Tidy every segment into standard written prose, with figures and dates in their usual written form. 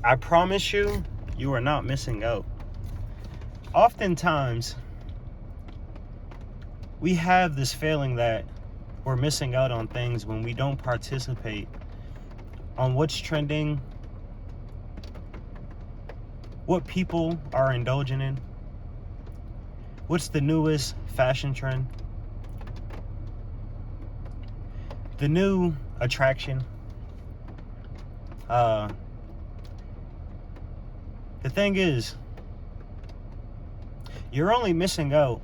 I promise you, you are not missing out. Oftentimes, we have this feeling that we're missing out on things when we don't participate on what's trending, what people are indulging in, what's the newest fashion trend, the new attraction. The thing is, you're only missing out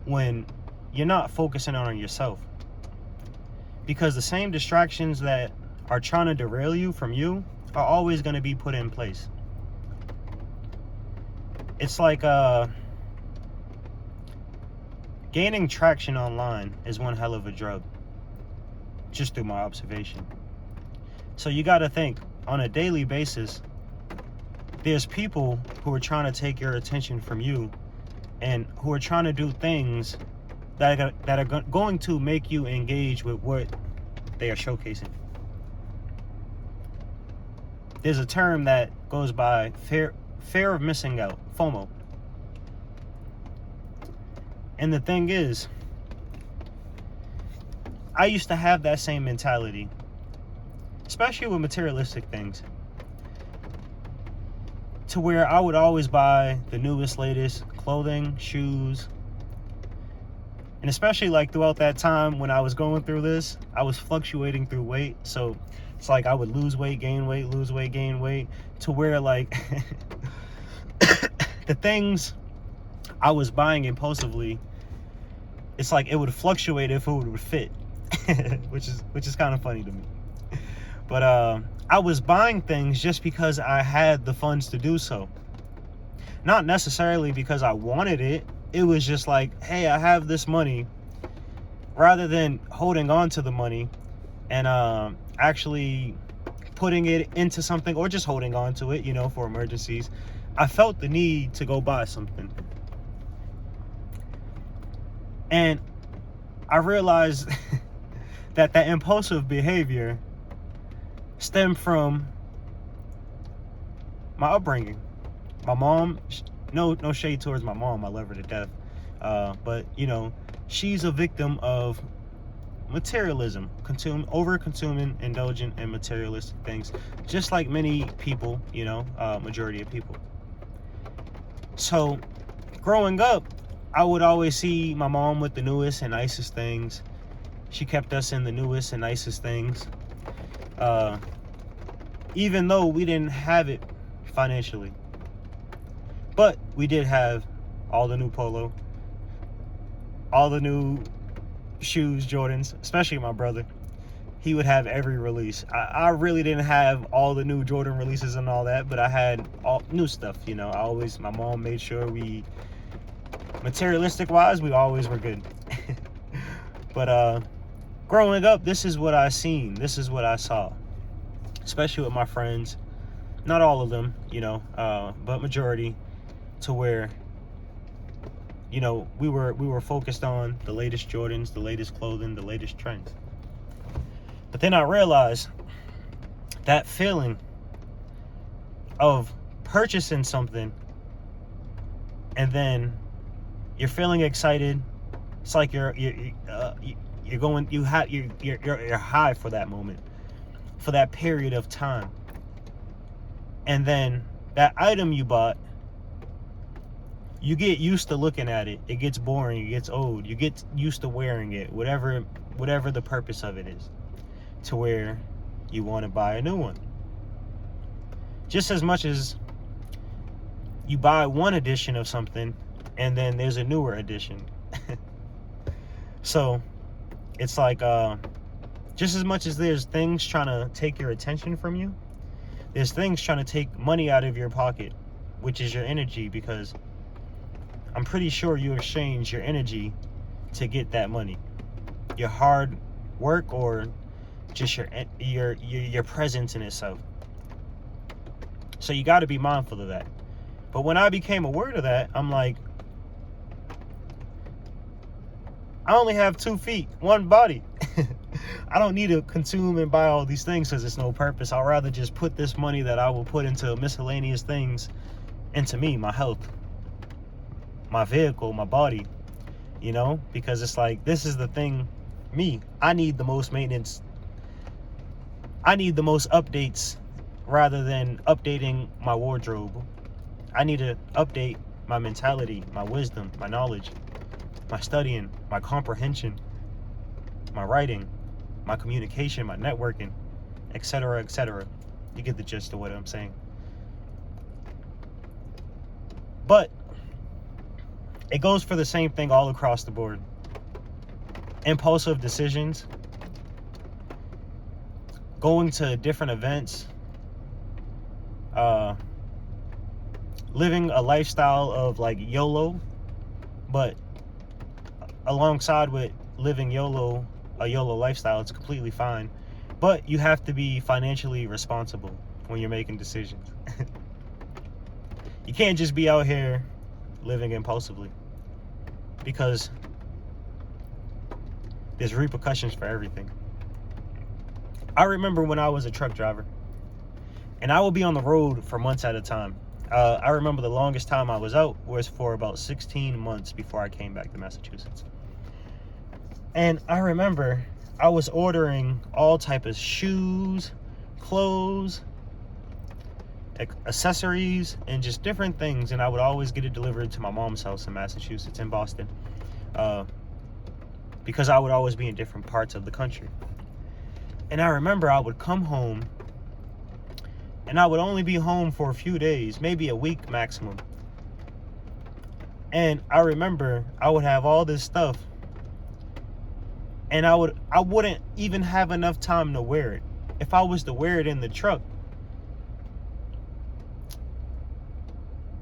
when you're not focusing on yourself. Because the same distractions that are trying to derail you from you are always going to be put in place. It's like gaining traction online is one hell of a drug, just through my observation. So you got to think, on a daily basis, there's people who are trying to take your attention from you and who are trying to do things that are going to make you engage with what they are showcasing. There's a term that goes by fear of missing out, FOMO. And the thing is, I used to have that same mentality, especially with materialistic things, to where I would always buy the newest, latest clothing, shoes. And especially like throughout that time when I was going through this, I was fluctuating through weight. So it's like I would lose weight, gain weight, lose weight, gain weight, to where like the things I was buying impulsively, it's like it would fluctuate if it would fit, which is kind of funny to me. But I was buying things just because I had the funds to do so. Not necessarily because I wanted it. It was just like, hey, I have this money. Rather than holding on to the money and actually putting it into something, or just holding on to it, for emergencies, I felt the need to go buy something. And I realized that impulsive behavior stemmed from my upbringing. My mom, no shade towards my mom, I love her to death, but she's a victim of materialism, over-consuming, indulgent in materialistic things, just like many people, majority of people. So growing up, I would always see my mom with the newest and nicest things. She kept us in the newest and nicest things, even though we didn't have it financially. But we did have all the new Polo, all the new shoes, Jordans, especially my brother. He would have every release. I really didn't have all the new Jordan releases and all that, but I had all new stuff, my mom made sure materialistic wise, we always were good. But growing up, this is what I seen. This is what I saw, especially with my friends. Not all of them, but majority, to where, we were focused on the latest Jordans, the latest clothing, the latest trends. But then I realized that feeling of purchasing something and then you're feeling excited. It's like you're high for that moment, for that period of time. And then that item you bought, you get used to looking at it. It gets boring, it gets old. You get used to wearing it, whatever the purpose of it is, to where you want to buy a new one. Just as much as you buy one edition of something and then there's a newer edition. So it's like just as much as there's things trying to take your attention from you, there's things trying to take money out of your pocket, which is your energy, because I'm pretty sure you exchange your energy to get that money. Your hard work, or just your presence in itself. So you got to be mindful of that. But when I became aware of that, I'm like, I only have 2 feet, one body. I don't need to consume and buy all these things because it's no purpose. I'd rather just put this money that I will put into miscellaneous things into me, my health, my vehicle, my body, you know, because it's like, this is the thing. I need the most maintenance. I need the most updates rather than updating my wardrobe. I need to update my mentality, my wisdom, my knowledge, my studying, my comprehension, my writing, my communication, my networking, etc., etc. You get the gist of what I'm saying. But it goes for the same thing all across the board. Impulsive decisions, going to different events, living a lifestyle of like YOLO, but alongside with living a YOLO lifestyle, it's completely fine. But you have to be financially responsible when you're making decisions. You can't just be out here living impulsively, because there's repercussions for everything. I remember when I was a truck driver, and I would be on the road for months at a time. I remember the longest time I was out was for about 16 months before I came back to Massachusetts. And I remember I was ordering all type of shoes, clothes, accessories, and just different things. And I would always get it delivered to my mom's house in Massachusetts, in Boston, because I would always be in different parts of the country. And I remember I would come home, and I would only be home for a few days, maybe a week maximum. And I remember I would have all this stuff, and I wouldn't even have enough time to wear it. If I was to wear it in the truck,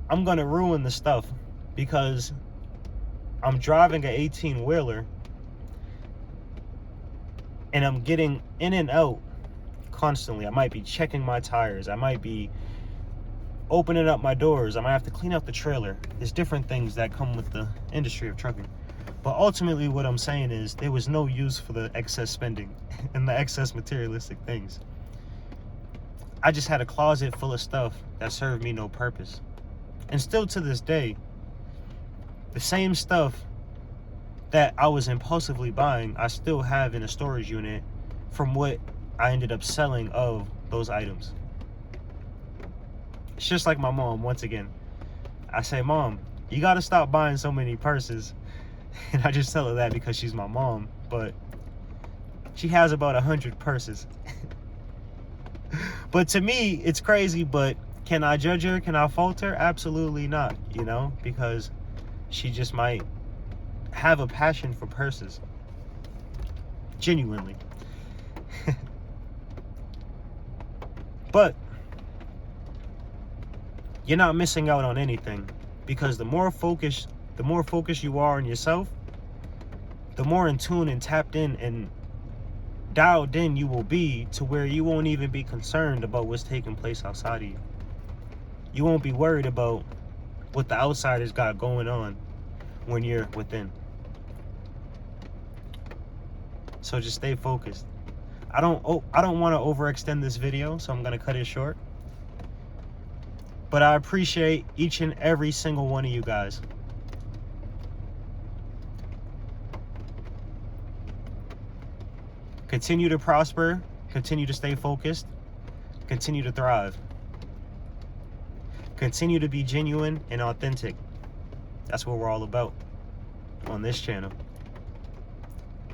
I'm gonna ruin the stuff, because I'm driving an 18-wheeler and I'm getting in and out constantly. I might be checking my tires, I might be opening up my doors, I might have to clean out the trailer. There's different things that come with the industry of trucking. But ultimately what I'm saying is, there was no use for the excess spending and the excess materialistic things. I just had a closet full of stuff that served me no purpose. And still to this day, the same stuff that I was impulsively buying, I still have in a storage unit from what I ended up selling of those items. It's just like my mom, once again. I say, Mom, you gotta stop buying so many purses. And I just tell her that because she's my mom, but she has about 100 purses. But to me, it's crazy, but can I judge her? Can I fault her? Absolutely not, you know, because she just might have a passion for purses. Genuinely. But you're not missing out on anything, because the more focused you are on yourself, the more in tune and tapped in and dialed in you will be, to where you won't even be concerned about what's taking place outside of you. You won't be worried about what the outsiders got going on when you're within. So just stay focused. I don't want to overextend this video, so I'm going to cut it short. But I appreciate each and every single one of you guys. Continue to prosper, continue to stay focused, continue to thrive. Continue to be genuine and authentic. That's what we're all about on this channel.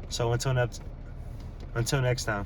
So until next time.